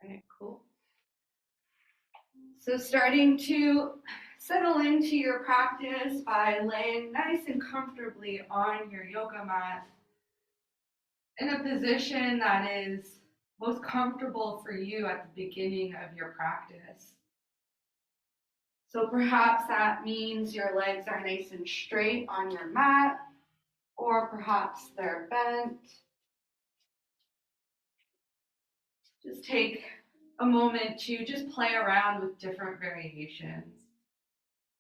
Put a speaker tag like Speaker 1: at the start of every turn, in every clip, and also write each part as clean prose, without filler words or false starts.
Speaker 1: Right, cool. So starting to settle into your practice by laying nice and comfortably on your yoga mat in a position that is most comfortable for you at the beginning of your practice. So perhaps that means your legs are nice and straight on your mat, or perhaps they're bent. Just take a moment to just play around with different variations.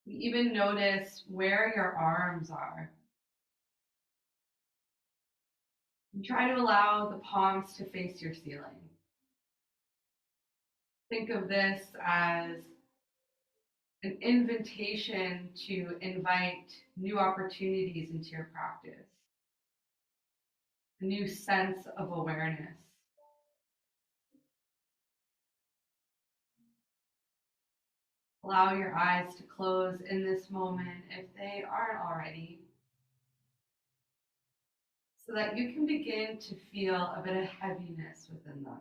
Speaker 1: Even notice where your arms are. And try to allow the palms to face your ceiling. Think of this as an invitation to invite new opportunities into your practice, a new sense of awareness. Allow your eyes to close in this moment if they aren't already, so that you can begin to feel a bit of heaviness within them.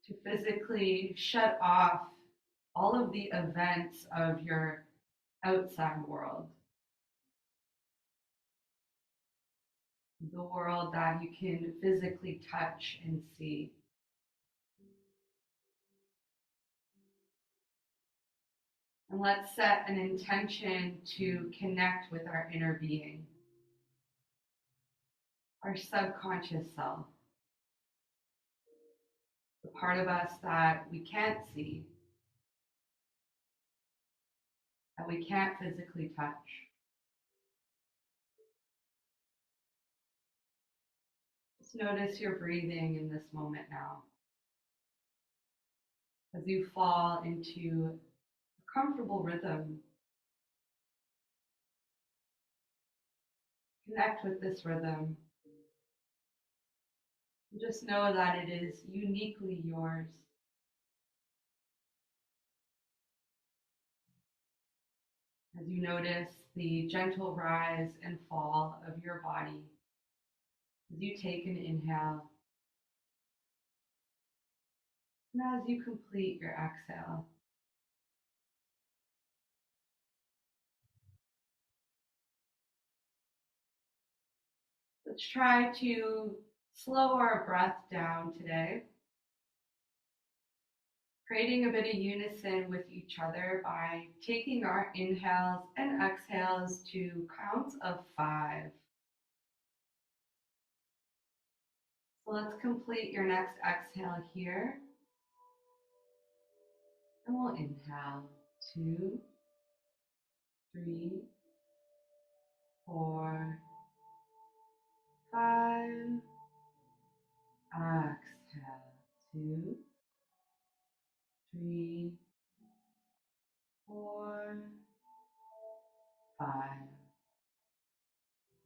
Speaker 1: To physically shut off all of the events of your outside world, the world that you can physically touch and see. And let's set an intention to connect with our inner being, our subconscious self, the part of us that we can't see, that we can't physically touch. Just notice your breathing in this moment now. As you fall into a comfortable rhythm, connect with this rhythm. And just know that it is uniquely yours. As you notice the gentle rise and fall of your body, as you take an inhale, and as you complete your exhale. Let's try to slow our breath down today, creating a bit of unison with each other by taking our inhales and exhales to counts of 5. So let's complete your next exhale here. And we'll inhale 2, 3, 4, 5. Exhale 2, 3, 4, 5.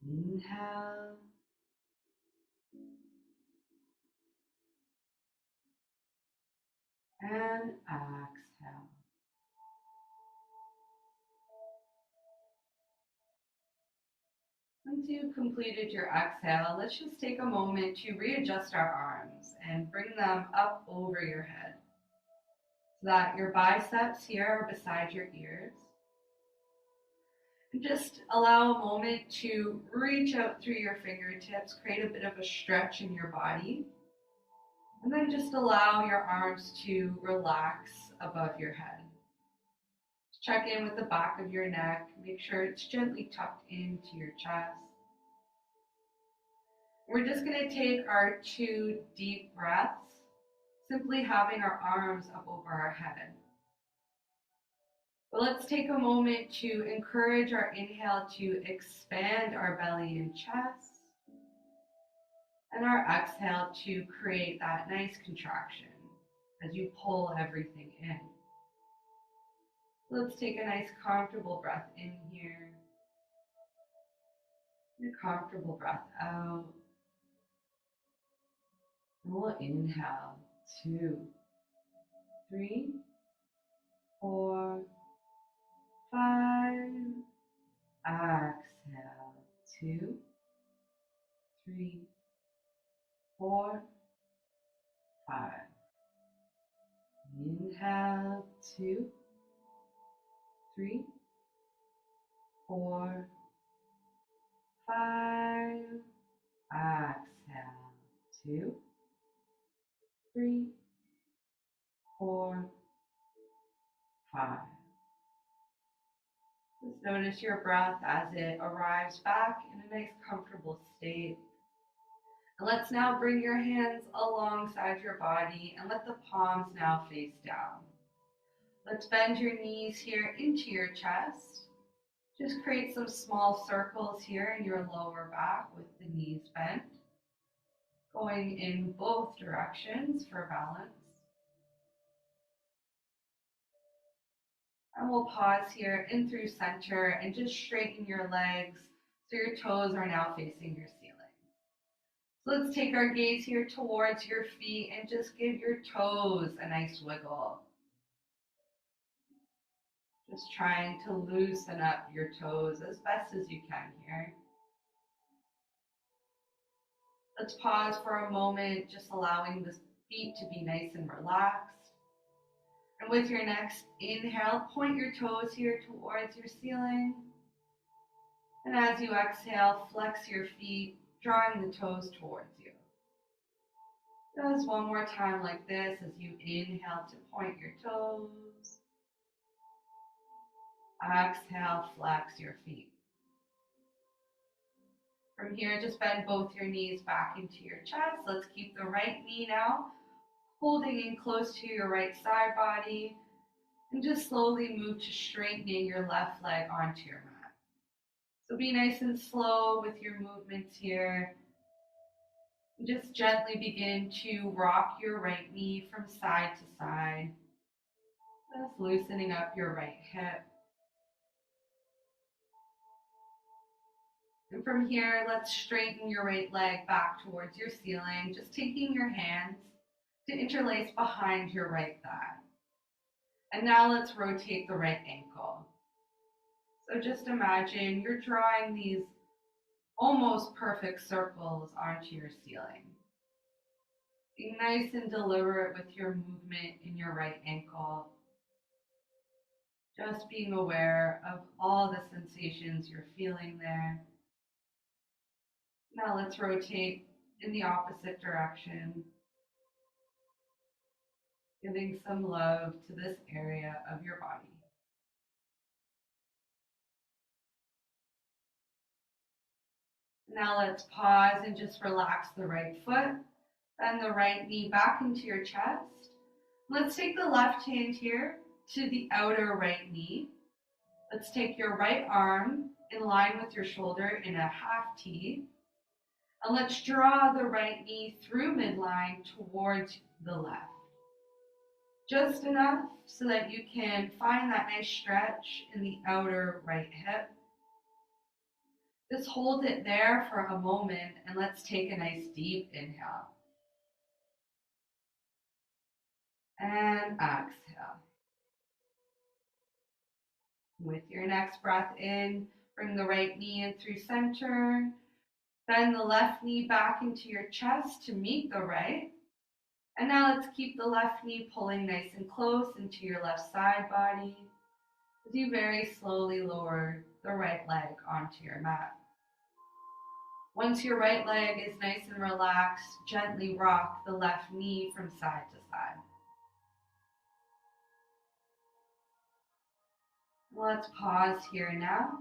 Speaker 1: Inhale. And exhale. Once you've completed your exhale, let's just take a moment to readjust our arms and bring them up over your head so that your biceps here are beside your ears. And just allow a moment to reach out through your fingertips, create a bit of a stretch in your body, and then just allow your arms to relax above your head. Check in with the back of your neck, make sure it's gently tucked into your chest. We're just going to take our 2 deep breaths, simply having our arms up over our head. But let's take a moment to encourage our inhale to expand our belly and chest, and our exhale to create that nice contraction as you pull everything in. So let's take a nice comfortable breath in here, and a comfortable breath out. And we'll inhale 2, 3, 4, 5. Exhale 2, 3, 4, 5. Inhale, 2, 3, 4, 5. Exhale, 2, 3, 4, 5. Just notice your breath as it arrives back in a nice comfortable state. And let's now bring your hands alongside your body and let the palms now face down. Let's bend your knees here into your chest. Just create some small circles here in your lower back with the knees bent, going in both directions for balance. And we'll pause here in through center and just straighten your legs so your toes are now facing your ceiling. So let's take our gaze here towards your feet and just give your toes a nice wiggle. Just trying to loosen up your toes as best as you can here. Let's pause for a moment, just allowing the feet to be nice and relaxed. And with your next inhale, point your toes here towards your ceiling. And as you exhale, flex your feet, drawing the toes towards you. Just one more time like this as you inhale to point your toes. Exhale, flex your feet. From here, just bend both your knees back into your chest. Let's keep the right knee now holding in close to your right side body. And just slowly move to straightening your left leg onto your mat. So be nice and slow with your movements here. Just gently begin to rock your right knee from side to side. Just loosening up your right hip. And from here, let's straighten your right leg back towards your ceiling, just taking your hands to interlace behind your right thigh. And now let's rotate the right ankle. So just imagine you're drawing these almost perfect circles onto your ceiling. Be nice and deliberate with your movement in your right ankle. Just being aware of all the sensations you're feeling there. Now let's rotate in the opposite direction, giving some love to this area of your body. Now let's pause and just relax the right foot, bend the right knee back into your chest. Let's take the left hand here to the outer right knee. Let's take your right arm in line with your shoulder in a half T. And let's draw the right knee through midline towards the left. Just enough so that you can find that nice stretch in the outer right hip. Just hold it there for a moment and let's take a nice deep inhale. And exhale. With your next breath in, bring the right knee in through center. Bend the left knee back into your chest to meet the right. And now let's keep the left knee pulling nice and close into your left side body as you very slowly lower the right leg onto your mat. Once your right leg is nice and relaxed, gently rock the left knee from side to side. Let's pause here now,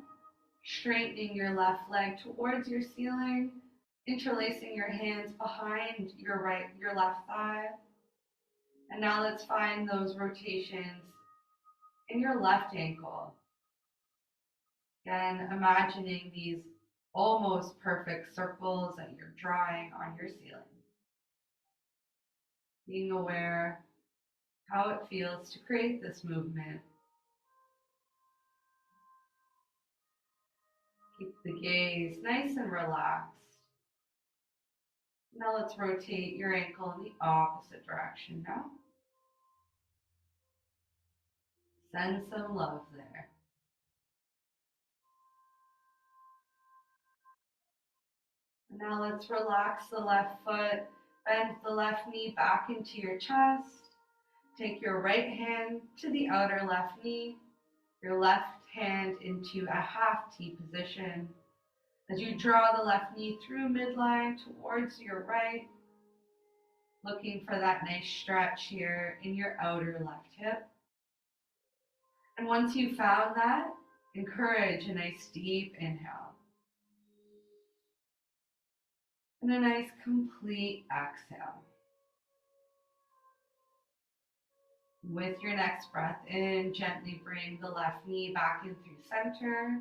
Speaker 1: straightening your left leg towards your ceiling, interlacing your hands behind your left thigh. And now let's find those rotations in your left ankle. Again, imagining these almost perfect circles that you're drawing on your ceiling. Being aware how it feels to create this movement. Keep the gaze nice and relaxed. Now let's rotate your ankle in the opposite direction now. Send some love there. And now let's relax the left foot, Bend the left knee back into your chest. Take your right hand to the outer left knee, your left hand into a half T position. As you draw the left knee through midline towards your right, looking for that nice stretch here in your outer left hip. And once you've found that, encourage a nice deep inhale and a nice complete exhale. With your next breath in, gently bring the left knee back in through center.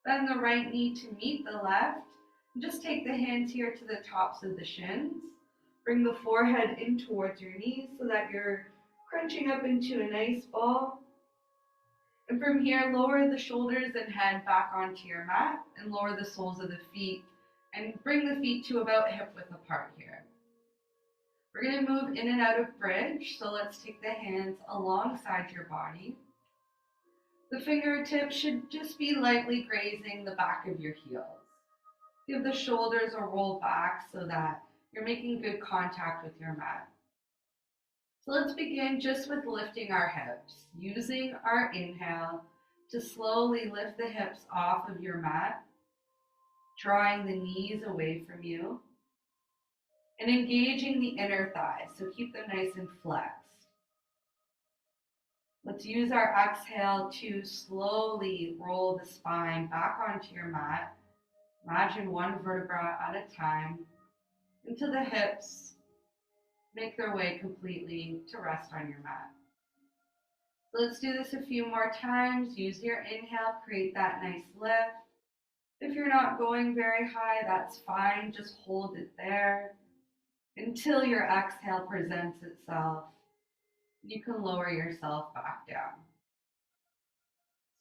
Speaker 1: Bend the right knee to meet the left. And just take the hands here to the tops of the shins. Bring the forehead in towards your knees so that you're crunching up into a nice ball. And from here, lower the shoulders and head back onto your mat and lower the soles of the feet and bring the feet to about hip width apart here. We're going to move in and out of bridge, so let's take the hands alongside your body. The fingertips should just be lightly grazing the back of your heels. Give the shoulders a roll back so that you're making good contact with your mat. So let's begin just with lifting our hips, using our inhale to slowly lift the hips off of your mat, drawing the knees away from you, and engaging the inner thighs, so keep them nice and flexed. Let's use our exhale to slowly roll the spine back onto your mat. Imagine one vertebra at a time into the hips. Make their way completely to rest on your mat. So let's do this a few more times. Use your inhale, create that nice lift. If you're not going very high, that's fine. Just hold it there until your exhale presents itself. You can lower yourself back down.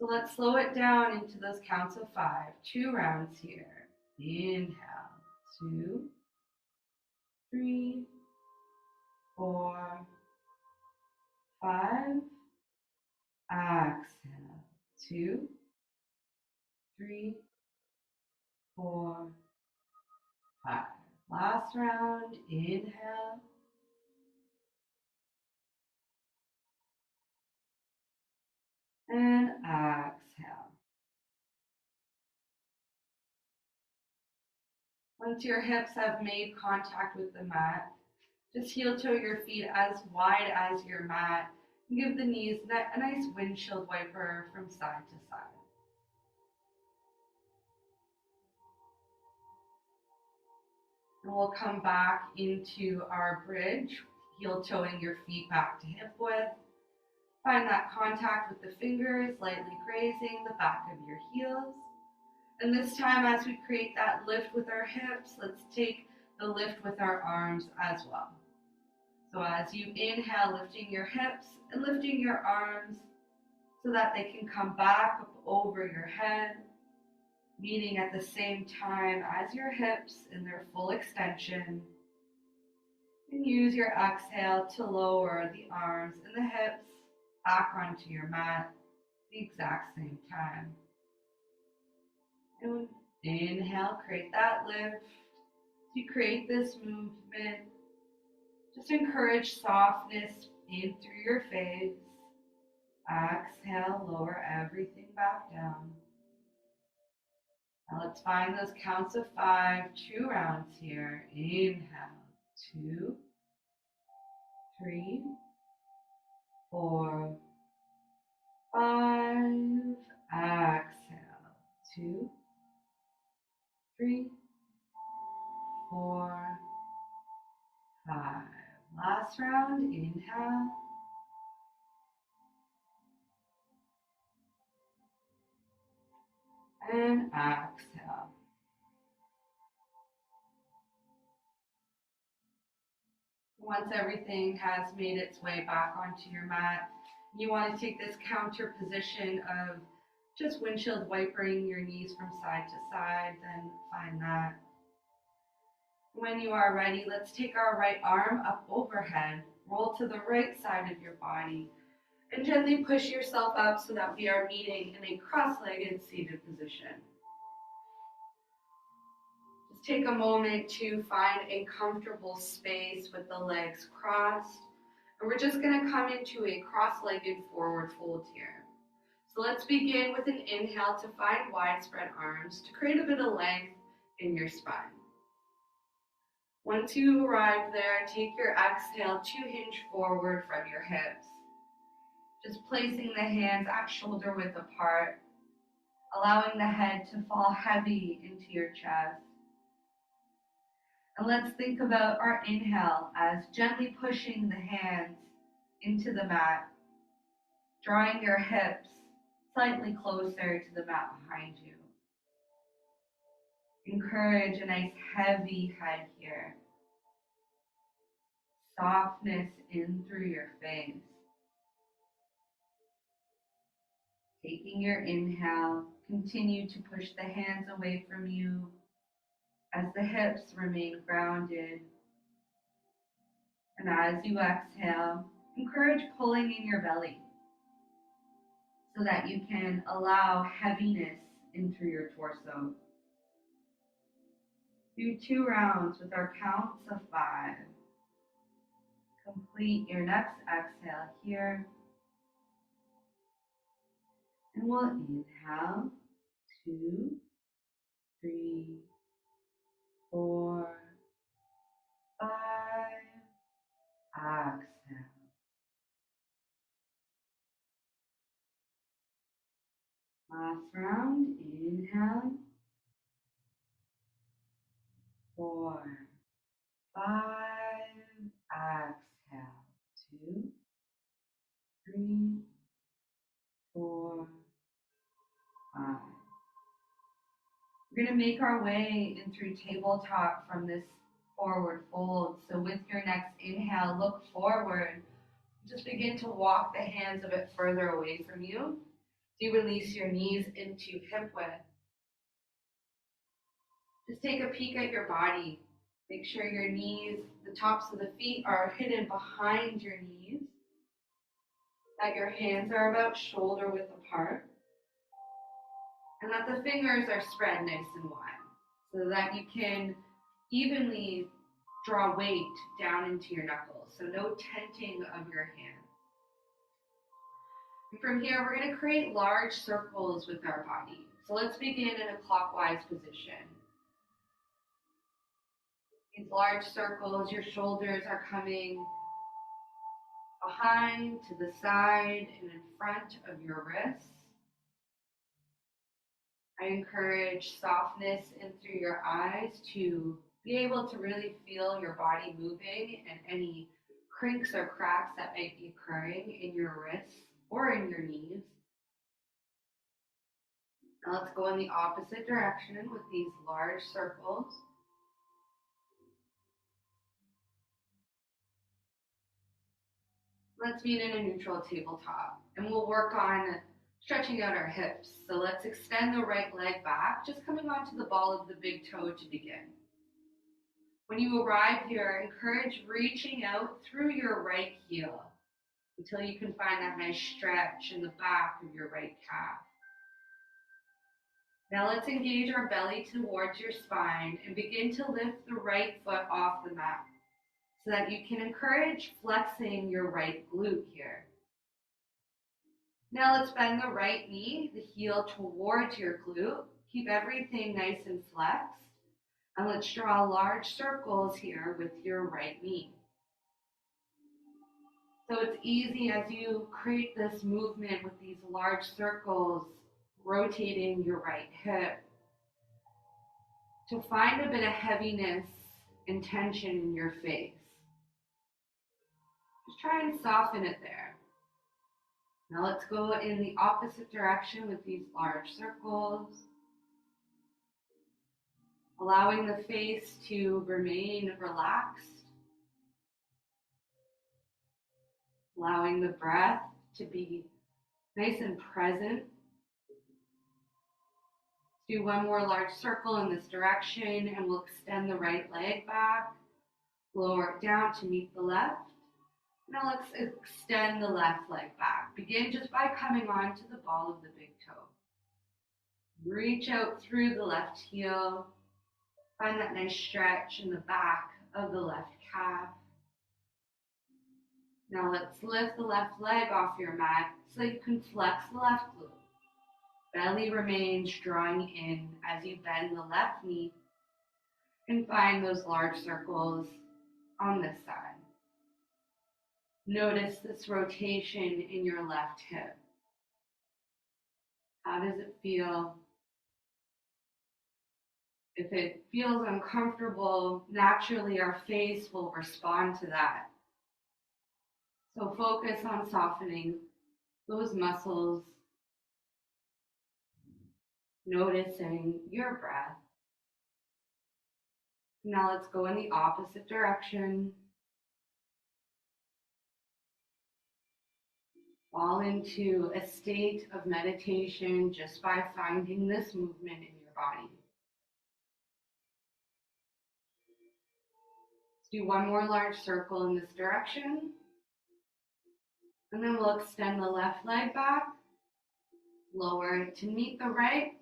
Speaker 1: So let's slow it down into those counts of 5. 2 rounds here. Inhale. 2, 3, 4, 5. Exhale. 2, 3, 4, 5. Last round. Inhale. And exhale. Once your hips have made contact with the mat, just heel toe your feet as wide as your mat and give the knees a nice windshield wiper from side to side. And we'll come back into our bridge, heel toeing your feet back to hip width. Find that contact with the fingers, lightly grazing the back of your heels. And this time, as we create that lift with our hips, let's take the lift with our arms as well. So as you inhale, lifting your hips and lifting your arms so that they can come back up over your head, meeting at the same time as your hips in their full extension. And use your exhale to lower the arms and the hips back onto your mat at the exact same time. And inhale, create that lift. To create this movement, just encourage softness in through your face. Exhale, lower everything back down. Now let's find those counts of 5, 2 rounds here. Inhale, 2, 3, 4, 5. Exhale, 2, 3, 4, 5. Last round, inhale. And exhale. Once everything has made its way back onto your mat, you want to take this counter position of just windshield wipering your knees from side to side, then find that. When you are ready, let's take our right arm up overhead, roll to the right side of your body, and gently push yourself up so that we are meeting in a cross-legged seated position. Let's take a moment to find a comfortable space with the legs crossed. And we're just going to come into a cross-legged forward fold here. So let's begin with an inhale to find widespread arms to create a bit of length in your spine. Once you arrive there, take your exhale to hinge forward from your hips. Just placing the hands at shoulder width apart, allowing the head to fall heavy into your chest. And let's think about our inhale as gently pushing the hands into the mat, drawing your hips slightly closer to the mat behind you. Encourage a nice heavy head here. Softness in through your face. Taking your inhale, continue to push the hands away from you as the hips remain grounded. And as you exhale, encourage pulling in your belly so that you can allow heaviness in through your torso. Do 2 rounds with our counts of 5. Complete your next exhale here. And we'll inhale, 2, 3, 4, 5. Exhale. Last round, inhale, 4, 5. Exhale, 2, 3, 4, 5. We're going to make our way in through tabletop from this forward fold. So with your next inhale, look forward. Just begin to walk the hands a bit further away from you. Do release your knees into hip width. Just take a peek at your body. Make sure your knees, the tops of the feet are hidden behind your knees. That your hands are about shoulder width apart. And that the fingers are spread nice and wide so that you can evenly draw weight down into your knuckles. So no tenting of your hands. And from here, we're going to create large circles with our body. So let's begin in a clockwise position. These large circles, your shoulders are coming behind, to the side, and in front of your wrists. I encourage softness in through your eyes to be able to really feel your body moving and any crinks or cracks that might be occurring in your wrists or in your knees. Now let's go in the opposite direction with these large circles. Let's meet in a neutral tabletop, and we'll work on stretching out our hips. So let's extend the right leg back, just coming onto the ball of the big toe to begin. When you arrive here, encourage reaching out through your right heel until you can find that nice stretch in the back of your right calf. Now let's engage our belly towards your spine and begin to lift the right foot off the mat so that you can encourage flexing your right glute here. Now let's bend the right knee, the heel towards your glute. Keep everything nice and flexed. And let's draw large circles here with your right knee. So it's easy as you create this movement with these large circles, rotating your right hip, to find a bit of heaviness and tension in your face. Just try and soften it there. Now let's go in the opposite direction with these large circles, allowing the face to remain relaxed, allowing the breath to be nice and present. Do one more large circle in this direction, and we'll extend the right leg back, lower it down to meet the left. Now let's extend the left leg back. Begin just by coming onto the ball of the big toe. Reach out through the left heel. Find that nice stretch in the back of the left calf. Now let's lift the left leg off your mat so you can flex the left glute. Belly remains drawing in as you bend the left knee and find those large circles on this side. Notice this rotation in your left hip. How does it feel? If it feels uncomfortable, naturally our face will respond to that. So focus on softening those muscles, noticing your breath. Now let's go in the opposite direction. Fall into a state of meditation just by finding this movement in your body. Let's do one more large circle in this direction. And then we'll extend the left leg back, lower it to meet the right.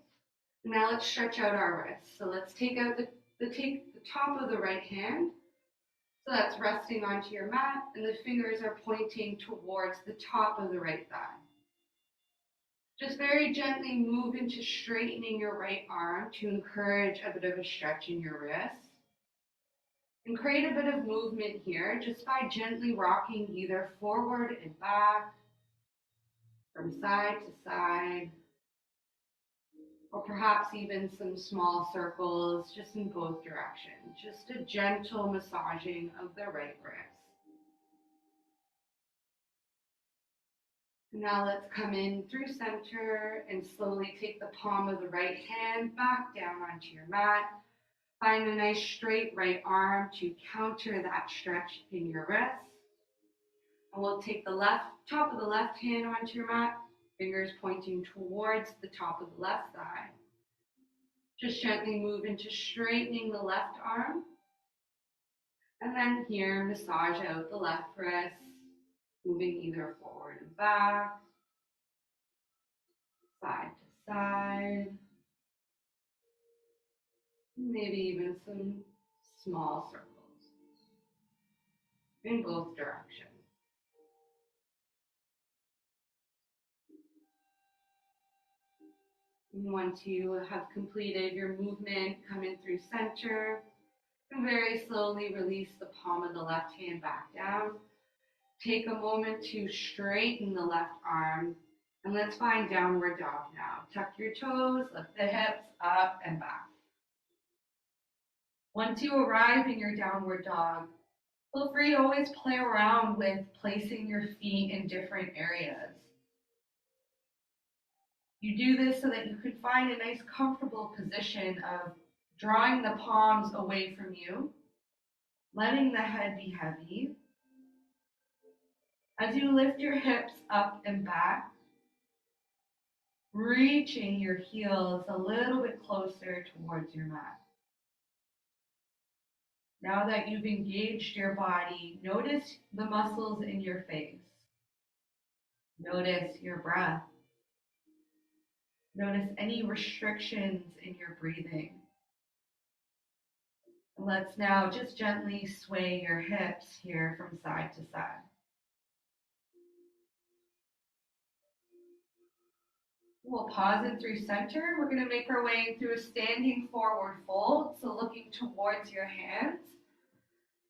Speaker 1: Now let's stretch out our wrists. So let's take out the top of the right hand. So that's resting onto your mat, and the fingers are pointing towards the top of the right thigh. Just very gently move into straightening your right arm to encourage a bit of a stretch in your wrist. And create a bit of movement here just by gently rocking either forward and back, from side to side, or perhaps even some small circles just in both directions. Just a gentle massaging of the right wrist. Now let's come in through center and slowly take the palm of the right hand back down onto your mat. Find a nice straight right arm to counter that stretch in your wrist. And we'll take the top of the left hand onto your mat, fingers pointing towards the top of the left thigh. Just gently move into straightening the left arm. And then here, massage out the left wrist, moving either forward and back, side to side, maybe even some small circles in both directions. And once you have completed your movement, come in through center, and very slowly release the palm of the left hand back down. Take a moment to straighten the left arm, and let's find downward dog now. Tuck your toes, lift the hips up and back. Once you arrive in your downward dog, feel free to always play around with placing your feet in different areas. You do this so that you can find a nice comfortable position of drawing the palms away from you, letting the head be heavy. As you lift your hips up and back, reaching your heels a little bit closer towards your mat. Now that you've engaged your body, notice the muscles in your face. Notice your breath. Notice any restrictions in your breathing. Let's now just gently sway your hips here from side to side. We'll pause it through center. We're going to make our way through a standing forward fold, so looking towards your hands,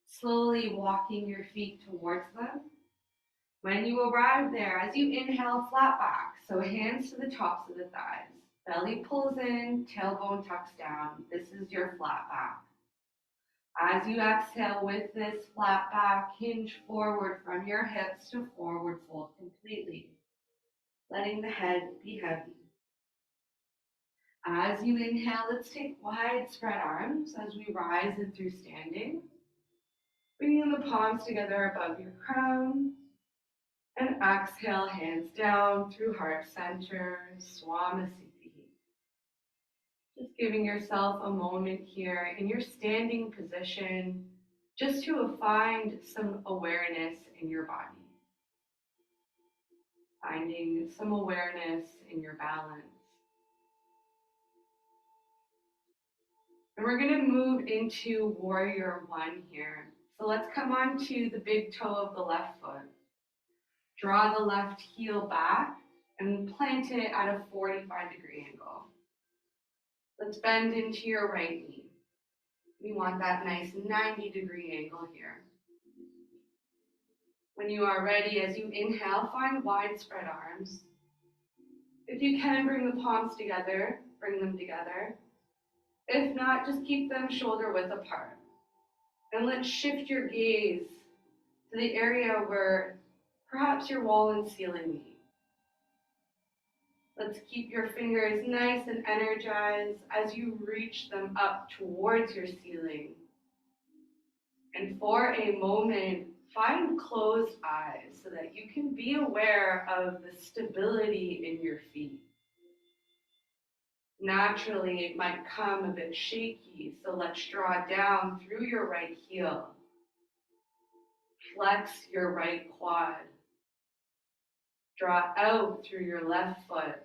Speaker 1: slowly walking your feet towards them. When you arrive there, as you inhale, flat back, so hands to the tops of the thighs. Belly pulls in, tailbone tucks down. This is your flat back. As you exhale with this flat back, hinge forward from your hips to forward fold completely, letting the head be heavy. As you inhale, let's take wide spread arms as we rise in through standing. Bringing the palms together above your crown. And exhale, hands down through heart center, Swamasthiti. Just giving yourself a moment here in your standing position just to find some awareness in your body. Finding some awareness in your balance. And we're going to move into warrior one here. So let's come on to the big toe of the left foot. Draw the left heel back and plant it at a 45-degree angle. Let's bend into your right knee. We want that nice 90-degree angle here. When you are ready, as you inhale, find wide spread arms. If you can, bring the palms together, bring them together. If not, just keep them shoulder width apart. And let's shift your gaze to the area where perhaps your wall and ceiling meet. Let's keep your fingers nice and energized as you reach them up towards your ceiling. And for a moment, find closed eyes so that you can be aware of the stability in your feet. Naturally, it might come a bit shaky, so let's draw down through your right heel. Flex your right quad. Draw out through your left foot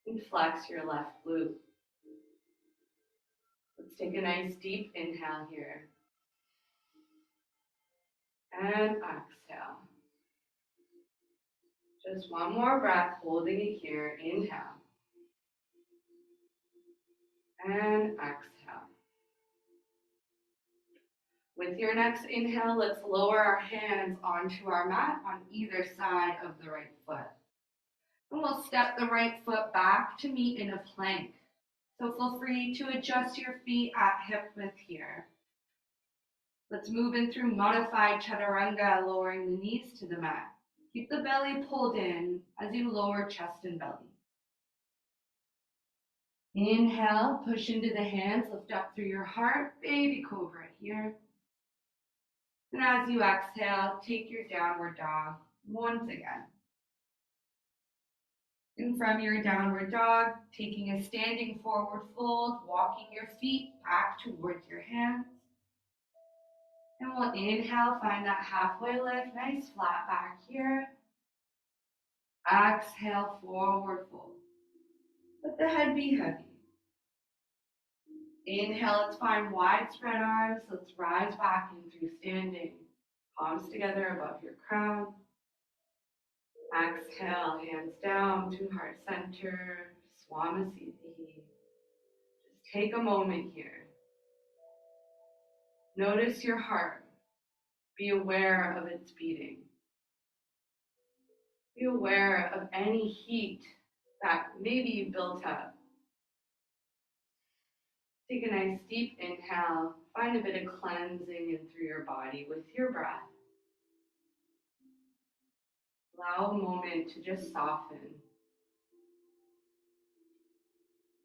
Speaker 1: and flex your left glute. Let's take a nice deep inhale here. And exhale. Just one more breath, holding it here. Inhale. And exhale. With your next inhale, let's lower our hands onto our mat on either side of the right foot. And we'll step the right foot back to meet in a plank. So feel free to adjust your feet at hip width here. Let's move in through modified chaturanga, lowering the knees to the mat. Keep the belly pulled in as you lower chest and belly. Inhale, push into the hands, lift up through your heart, baby cobra here. And as you exhale, take your downward dog once again. And from your downward dog, taking a standing forward fold, walking your feet back towards your hands. And we'll inhale, find that halfway lift, nice flat back here. Exhale, forward fold. Let the head be heavy. Inhale, let's find wide spread arms. Let's rise back in through standing. Palms together above your crown. Exhale, hands down to heart center, Swamasthiti. Just take a moment here. Notice your heart. Be aware of its beating. Be aware of any heat that maybe you built up. Take a nice deep inhale. Find a bit of cleansing in through your body with your breath. Allow a moment to just soften.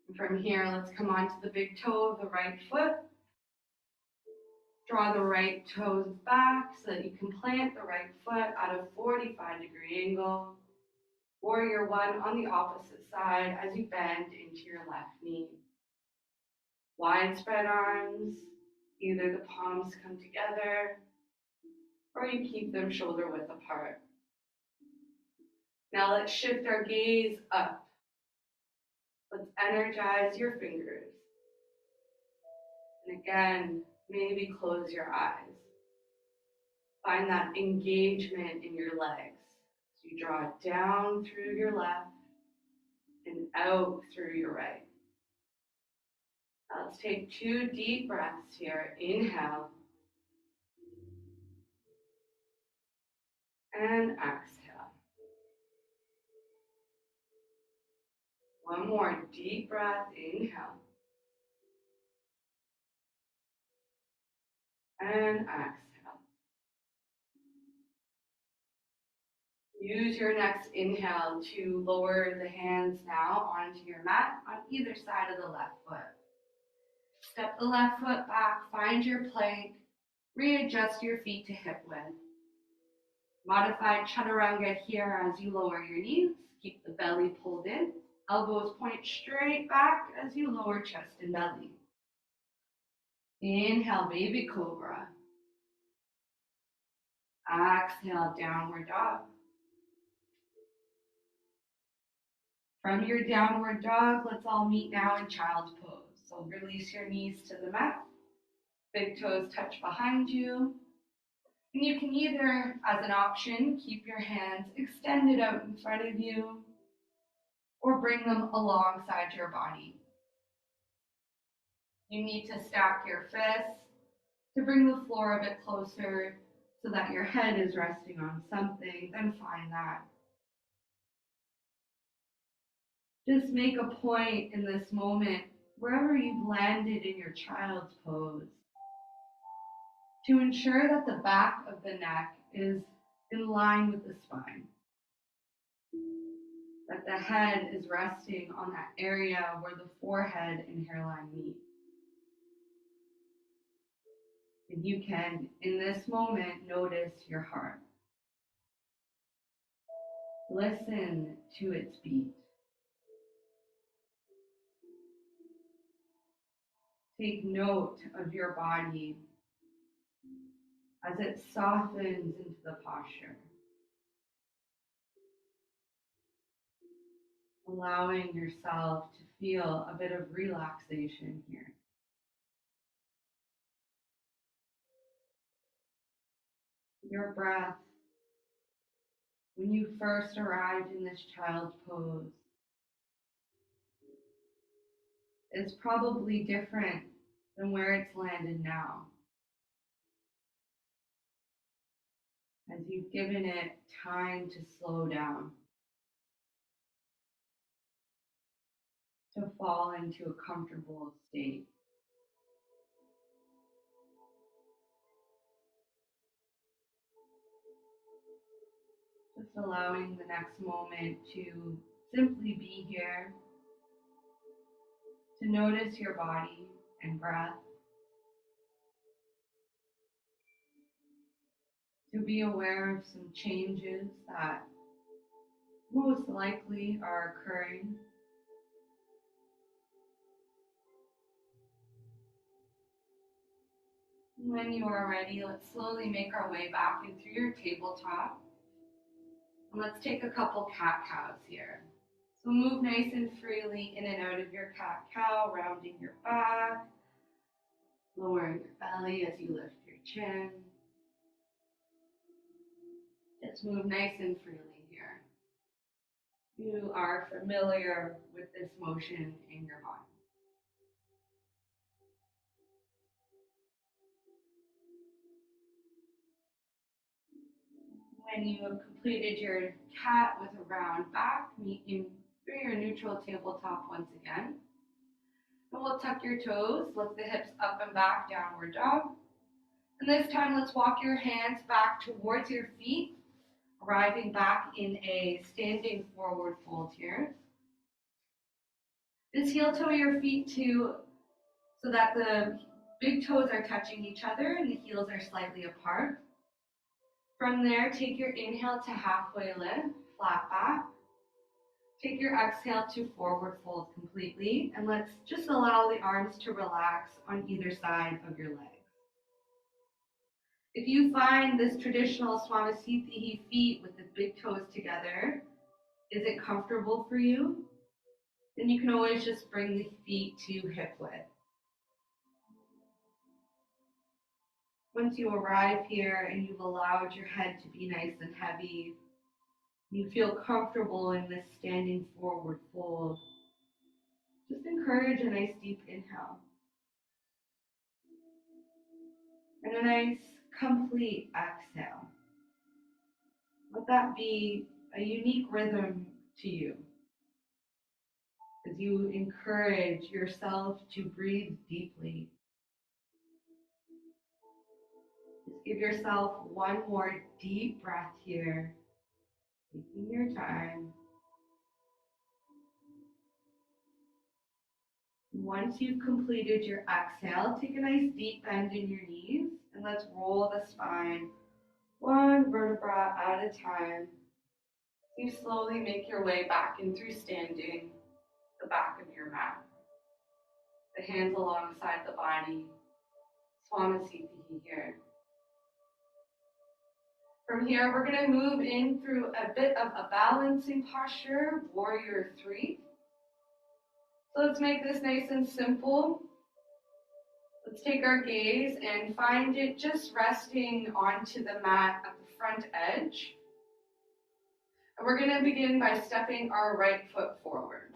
Speaker 1: And from here, let's come onto the big toe of the right foot. Draw the right toes back so that you can plant the right foot at a 45-degree angle. Warrior one on the opposite side as you bend into your left knee. Wide spread arms, either the palms come together or you keep them shoulder width apart. Now let's shift our gaze up. Let's energize your fingers. And again, maybe close your eyes. Find that engagement in your legs. So you draw down through your left and out through your right. Now let's take 2 deep breaths here. Inhale. And exhale. One more deep breath. Inhale. And exhale. Use your next inhale to lower the hands now onto your mat on either side of the left foot. Step the left foot back, find your plank, readjust your feet to hip width. Modified chaturanga here as you lower your knees. Keep the belly pulled in. Elbows point straight back as you lower chest and belly. Inhale, baby cobra. Exhale, downward dog. From your downward dog, let's all meet now in child's pose. So release your knees to the mat. Big toes touch behind you. And you can either, as an option, keep your hands extended out in front of you or bring them alongside your body. You need to stack your fists to bring the floor a bit closer so that your head is resting on something, then find that. Just make a point in this moment, wherever you've landed in your child's pose, to ensure that the back of the neck is in line with the spine, that the head is resting on that area where the forehead and hairline meet. And you can, in this moment, notice your heart. Listen to its beat. Take note of your body as it softens into the posture, allowing yourself to feel a bit of relaxation here. Your breath, when you first arrived in this child's pose, is probably different than where it's landed now, as you've given it time to slow down, to fall into a comfortable state. Just allowing the next moment to simply be here, to notice your body and breath, to be aware of some changes that most likely are occurring. When you are ready, let's slowly make our way back in through your tabletop. And let's take a couple cat-cows here. So move nice and freely in and out of your cat-cow, rounding your back, lowering your belly as you lift your chin. Just move nice and freely here. You are familiar with this motion in your body. When you have completed your cat with a round back, meet in through your neutral tabletop once again. And we'll tuck your toes, lift the hips up and back, downward dog. And this time, let's walk your hands back towards your feet, arriving back in a standing forward fold here. Just heel toe your feet so that the big toes are touching each other and the heels are slightly apart. From there, take your inhale to halfway lift, flat back. Take your exhale to forward fold completely, and let's just allow the arms to relax on either side of your legs. If you find this traditional Swamasthiti feet with the big toes together, is it comfortable for you? Then you can always just bring the feet to hip width. Once you arrive here and you've allowed your head to be nice and heavy, you feel comfortable in this standing forward fold, just encourage a nice deep inhale. And a nice complete exhale. Let that be a unique rhythm to you as you encourage yourself to breathe deeply. Just give yourself one more deep breath here, taking your time. Once you've completed your exhale, take a nice deep bend in your knees and let's roll the spine one vertebra at a time. You slowly make your way back in through standing, the back of your mat. The hands alongside the body, Swamasthiti here. From here, we're going to move in through a bit of a balancing posture, warrior three. So let's make this nice and simple. Let's take our gaze and find it just resting onto the mat at the front edge. And we're going to begin by stepping our right foot forward.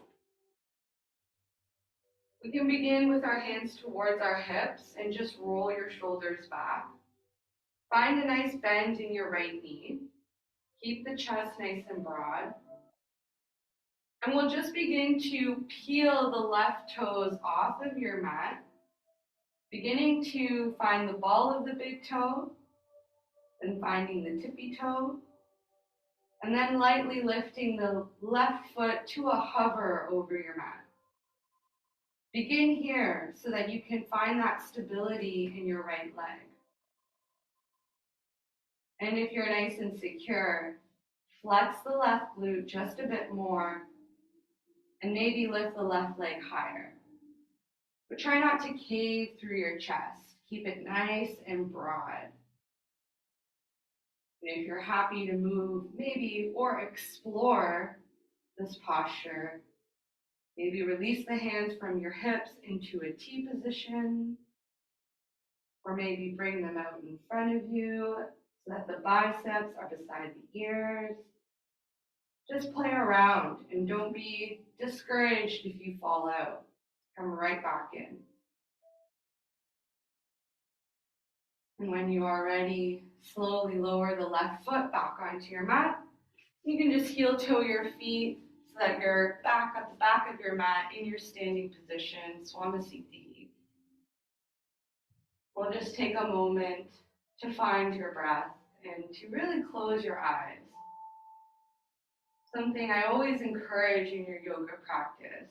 Speaker 1: We can begin with our hands towards our hips and just roll your shoulders back. Find a nice bend in your right knee. Keep the chest nice and broad. And we'll just begin to peel the left toes off of your mat, beginning to find the ball of the big toe, then finding the tippy toe, and then lightly lifting the left foot to a hover over your mat. Begin here so that you can find that stability in your right leg. And if you're nice and secure, flex the left glute just a bit more and maybe lift the left leg higher. But try not to cave through your chest. Keep it nice and broad. And if you're happy to move, maybe, or explore this posture, maybe release the hands from your hips into a T position, or maybe bring them out in front of you so that the biceps are beside the ears. Just play around and don't be discouraged if you fall out. Come right back in. And when you are ready, slowly lower the left foot back onto your mat. You can just heel toe your feet so that you're back at the back of your mat in your standing position, Swamasthiti. We'll just take a moment to find your breath and to really close your eyes. Something I always encourage in your yoga practice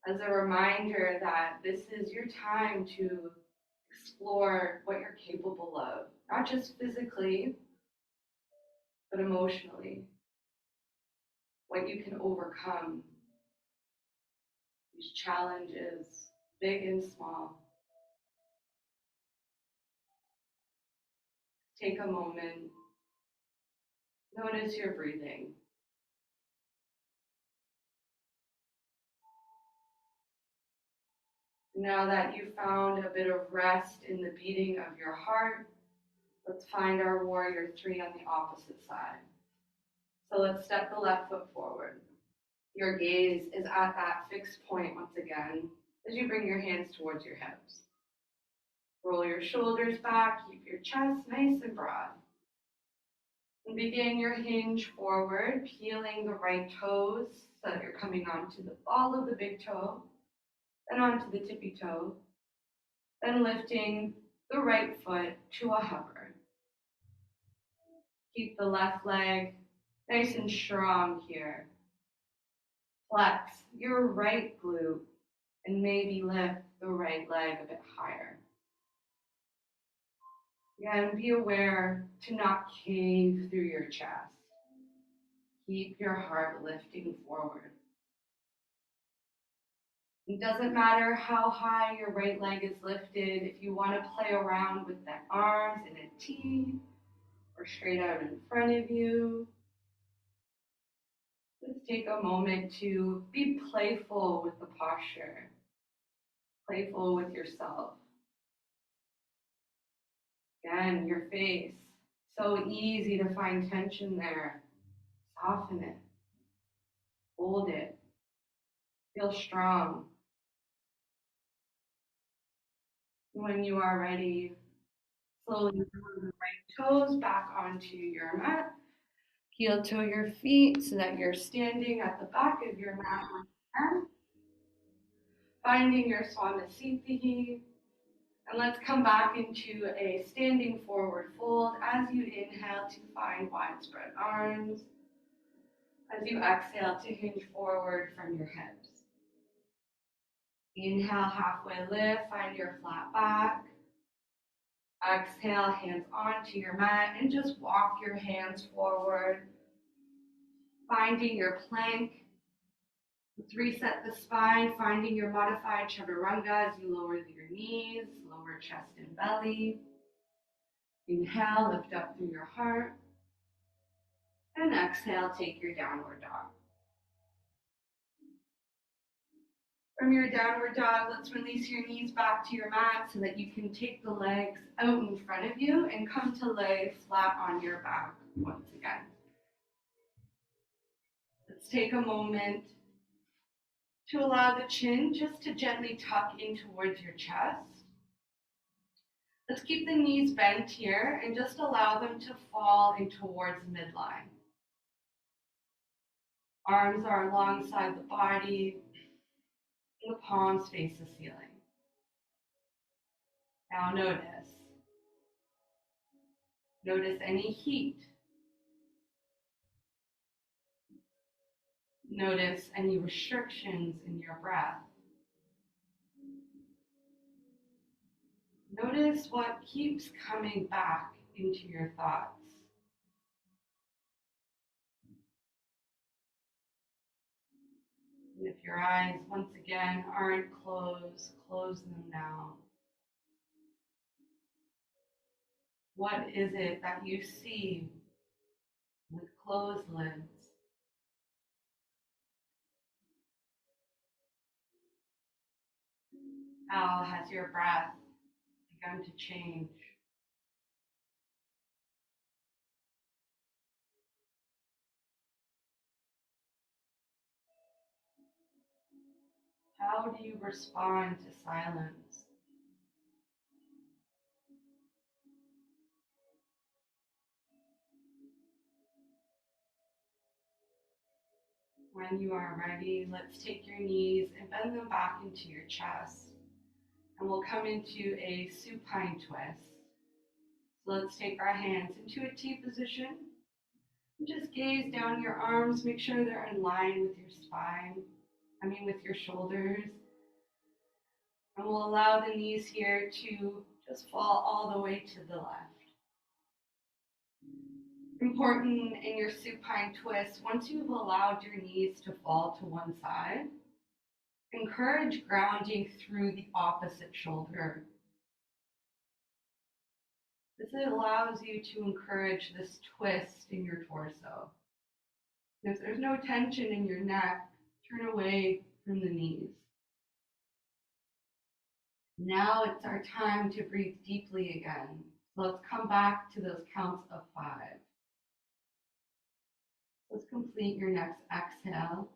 Speaker 1: as a reminder that this is your time to explore what you're capable of, not just physically, but emotionally, what you can overcome, these challenges, big and small. Take a moment, notice your breathing. Now that you've found a bit of rest in the beating of your heart, let's find our warrior three on the opposite side. So let's step the left foot forward. Your gaze is at that fixed point once again as you bring your hands towards your hips. Roll your shoulders back, keep your chest nice and broad. And begin your hinge forward, peeling the right toes so that you're coming onto the ball of the big toe, then onto the tippy toe, then lifting the right foot to a hover. Keep the left leg nice and strong here. Flex your right glute and maybe lift the right leg a bit higher. Again, be aware to not cave through your chest. Keep your heart lifting forward. It doesn't matter how high your right leg is lifted. If you want to play around with the arms in a T or straight out in front of you, let's take a moment to be playful with the posture, playful with yourself. Again, your face, so easy to find tension there. Soften it, hold it, feel strong. When you are ready, slowly move the right toes back onto your mat. Heel toe your feet so that you're standing at the back of your mat once again. Finding your Swamasthiti. And let's come back into a standing forward fold as you inhale to find widespread arms. As you exhale to hinge forward from your hips. Inhale, halfway lift, find your flat back. Exhale, hands onto your mat and just walk your hands forward. Finding your plank. Let's reset the spine, finding your modified chaturanga as you lower your knees, lower chest and belly. Inhale, lift up through your heart. And exhale, take your downward dog. From your downward dog, let's release your knees back to your mat so that you can take the legs out in front of you and come to lay flat on your back once again. Let's take a moment to allow the chin just to gently tuck in towards your chest. Let's keep the knees bent here and just allow them to fall in towards midline. Arms are alongside the body, and the palms face the ceiling. Now notice any heat. Notice any restrictions in your breath. Notice what keeps coming back into your thoughts. And if your eyes, once again, aren't closed, close them now. What is it that you see with closed lids? How has your breath begun to change? How do you respond to silence? When you are ready, let's take your knees and bend them back into your chest. And we'll come into a supine twist. So let's take our hands into a T position. And just gaze down your arms, make sure they're in line with your spine, with your shoulders. And we'll allow the knees here to just fall all the way to the left. Important in your supine twist, once you've allowed your knees to fall to one side, encourage grounding through the opposite shoulder. This allows you to encourage this twist in your torso. If there's no tension in your neck, turn away from the knees. Now it's our time to breathe deeply again. So let's come back to those counts of 5. Let's complete your next exhale.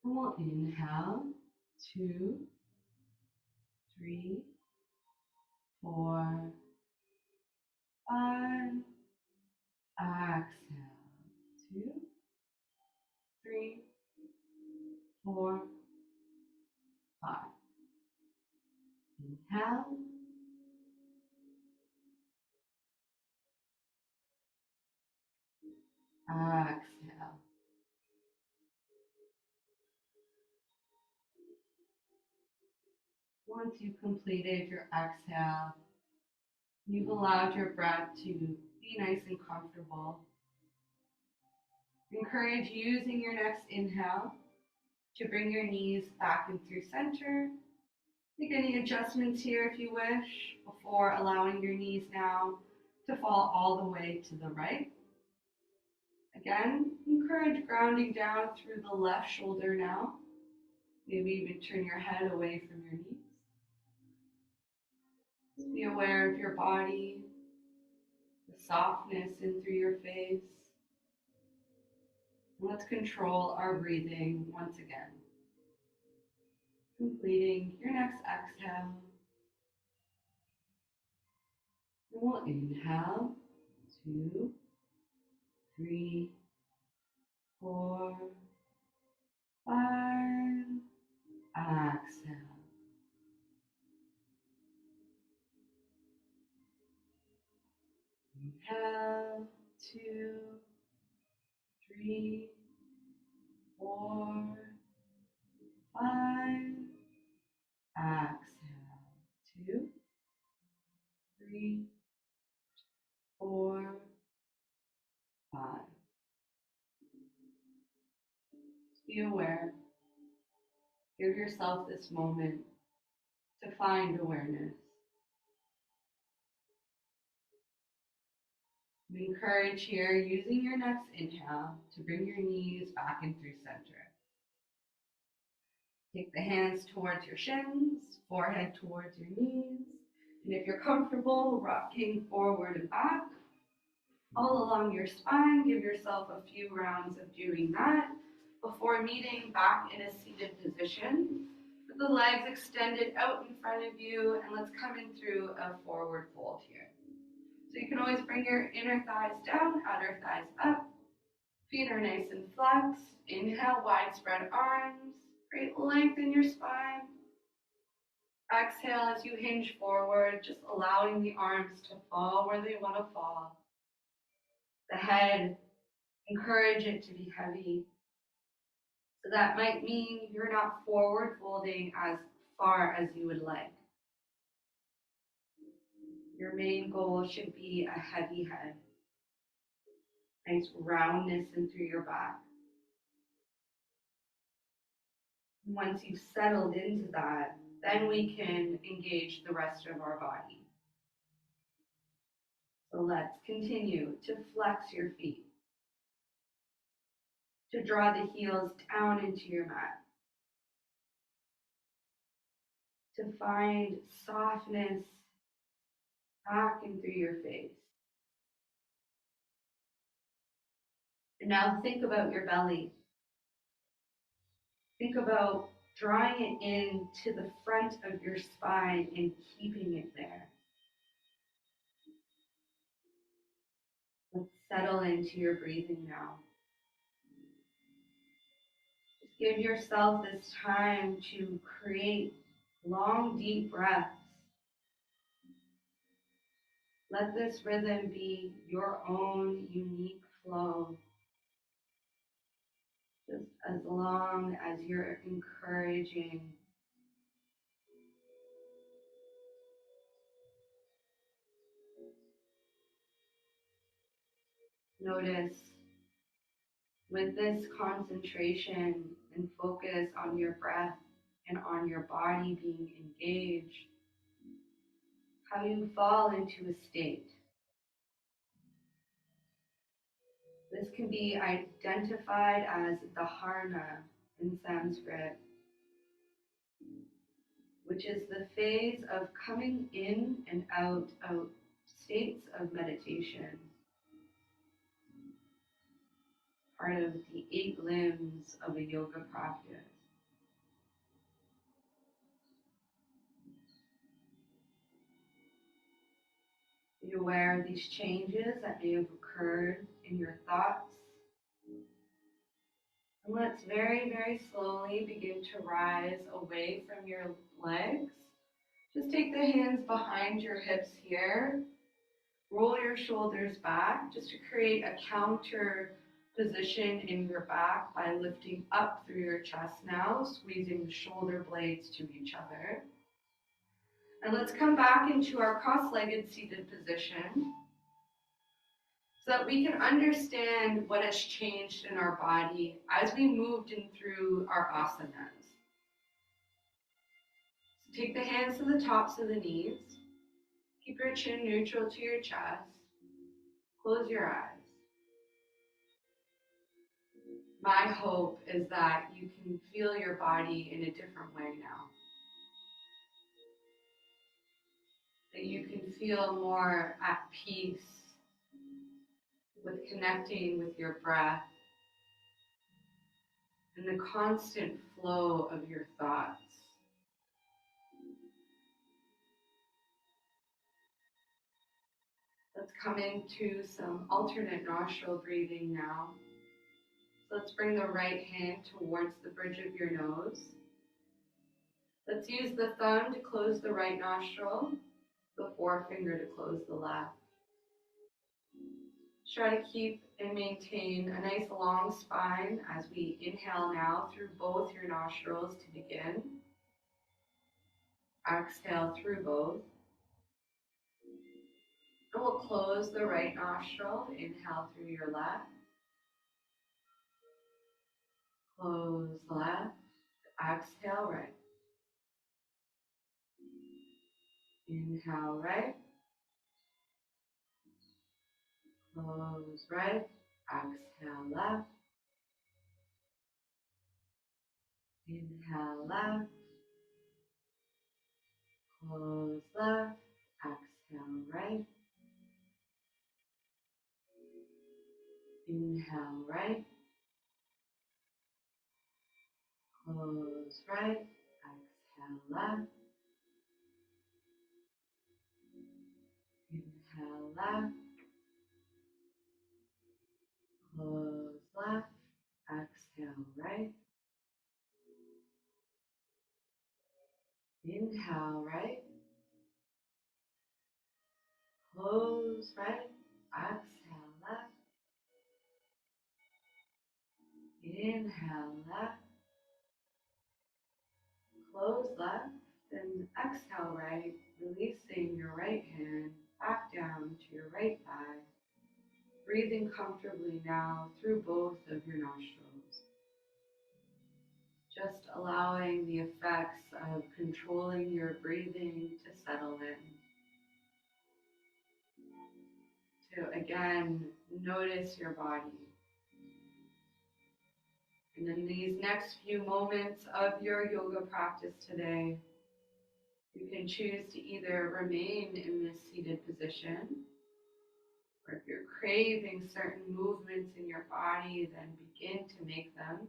Speaker 1: And we'll inhale, 2, 3, 4, 5. Exhale, 2, 3, 4, 5. Inhale. Exhale. Once you've completed your exhale, you've allowed your breath to be nice and comfortable. Encourage using your next inhale to bring your knees back in through center. Make any adjustments here if you wish before allowing your knees now to fall all the way to the right. Again, encourage grounding down through the left shoulder now. Maybe even turn your head away from your knees. Just be aware of your body, the softness in through your face. And let's control our breathing once again. Completing your next exhale. And we'll inhale, 2, 3, 4, 5. Exhale. Inhale, 2, 3, 4, 5. Exhale, 2, 3, 4, 5. Just be aware. Give yourself this moment to find awareness. We encourage here using your next inhale to bring your knees back in through center. Take the hands towards your shins, forehead towards your knees. And if you're comfortable rocking forward and back, all along your spine, give yourself a few rounds of doing that before meeting back in a seated position. With the legs extended out in front of you, and let's come in through a forward fold here. So you can always bring your inner thighs down, outer thighs up. Feet are nice and flexed. Inhale, wide spread arms. Great length in your spine. Exhale as you hinge forward, just allowing the arms to fall where they want to fall. The head, encourage it to be heavy. So that might mean you're not forward folding as far as you would like. Your main goal should be a heavy head. Nice roundness in through your back. Once you've settled into that, then we can engage the rest of our body. So let's continue to flex your feet, to draw the heels down into your mat, to find softness back and through your face. And now think about your belly. Think about drawing it in to the front of your spine and keeping it there. Let's settle into your breathing now. Just give yourself this time to create long, deep breaths. Let this rhythm be your own unique flow. Just as long as you're encouraging. Notice with this concentration and focus on your breath and on your body being engaged, how you fall into a state. This can be identified as dharana in Sanskrit, which is the phase of coming in and out of states of meditation, part of the 8 limbs of a yoga practice. Be aware of these changes that may have occurred in your thoughts. And let's very, very slowly begin to rise away from your legs. Just take the hands behind your hips here. Roll your shoulders back just to create a counter position in your back by lifting up through your chest now, squeezing the shoulder blades to each other. And let's come back into our cross-legged seated position so that we can understand what has changed in our body as we moved in through our asanas. So take the hands to the tops of the knees. Keep your chin neutral to your chest. Close your eyes. My hope is that you can feel your body in a different way now. That you can feel more at peace with connecting with your breath and the constant flow of your thoughts. Let's come into some alternate nostril breathing now. So let's bring the right hand towards the bridge of your nose. Let's use the thumb to close the right nostril, the forefinger to close the left. Try to keep and maintain a nice long spine as we inhale now through both your nostrils to begin. Exhale through both. And we'll close the right nostril. Inhale through your left. Close left. Exhale right. Inhale right. Close right. Exhale left. Inhale left, close left, exhale right. Inhale right, close right, exhale left. Inhale left, close left, exhale right. Inhale right, close right, exhale left. Inhale left, close left, and exhale right, releasing your right hand back down to your right thigh. Breathing comfortably now through both of your nostrils. Just allowing the effects of controlling your breathing to settle in. To again, notice your body. And in these next few moments of your yoga practice today, you can choose to either remain in this seated position, or if you're craving certain movements in your body, then begin to make them.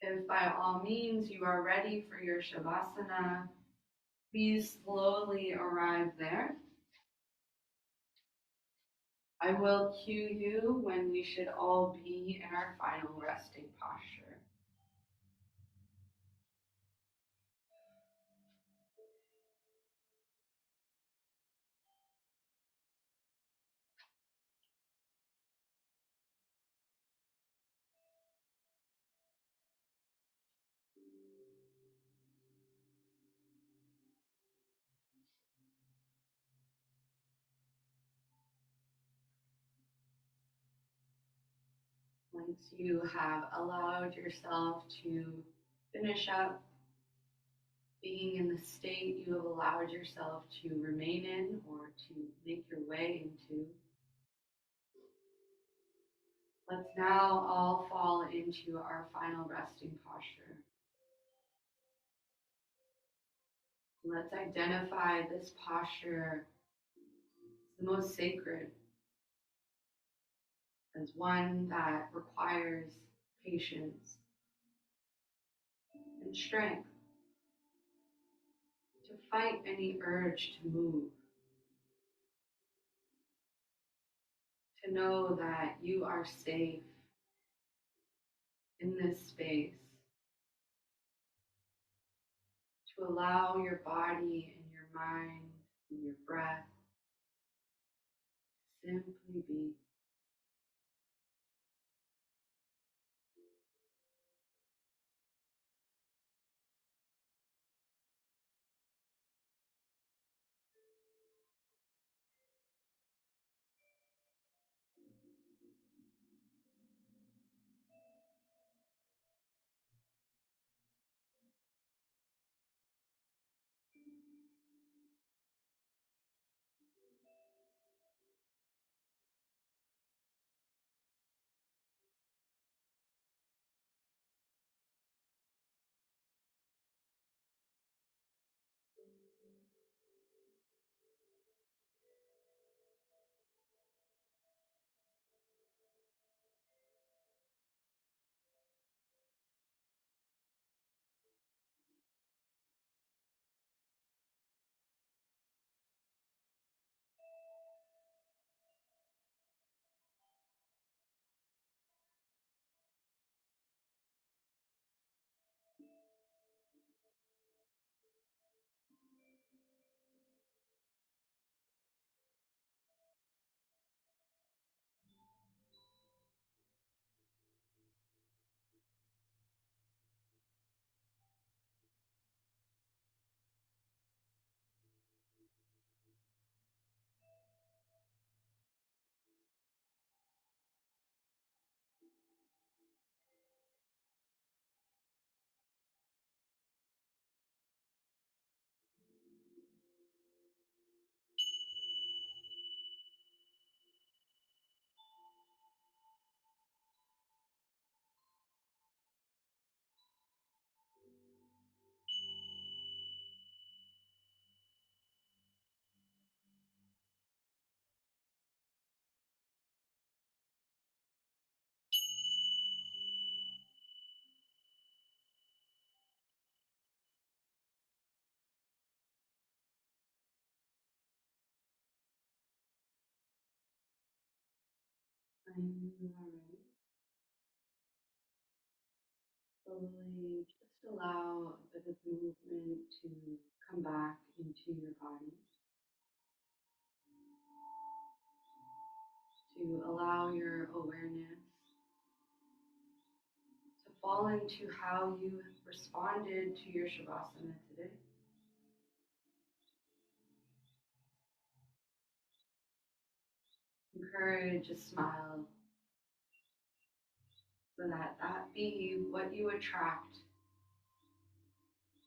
Speaker 1: If by all means you are ready for your Shavasana, please slowly arrive there. I will cue you when we should all be in our final resting posture. Once you have allowed yourself to finish up being in the state you have allowed yourself to remain in or to make your way into, let's now all fall into our final resting posture. Let's identify this posture as the most sacred, as one that requires patience and strength to fight any urge to move, to know that you are safe in this space, to allow your body and your mind and your breath to simply be. When you are ready, slowly just allow a bit of movement to come back into your body, to allow your awareness to fall into how you responded to your Shavasana today. Encourage a smile so that be what you attract: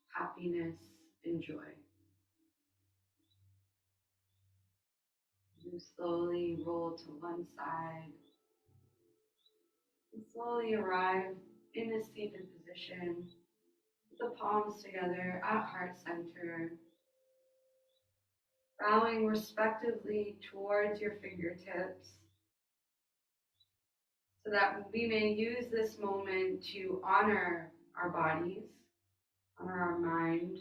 Speaker 1: happiness and joy. You slowly roll to one side and slowly arrive in a seated position with the palms together at heart center, bowing respectively towards your fingertips so that we may use this moment to honor our bodies, honor our mind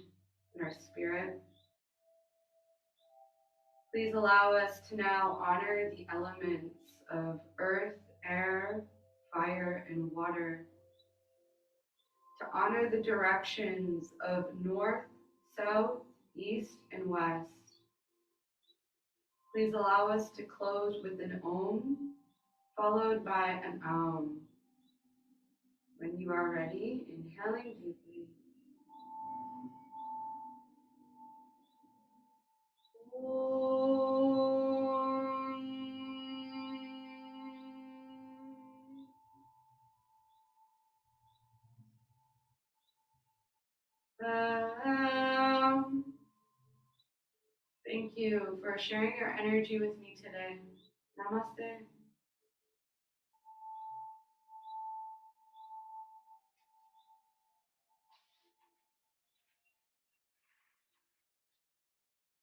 Speaker 1: and our spirit. Please allow us to now honor the elements of earth, air, fire, and water, to honor the directions of north, south, east, and west. Please allow us to close with an Om, followed by an Aum. When you are ready, inhaling deeply. Om. Thank you for sharing your energy with me today. Namaste.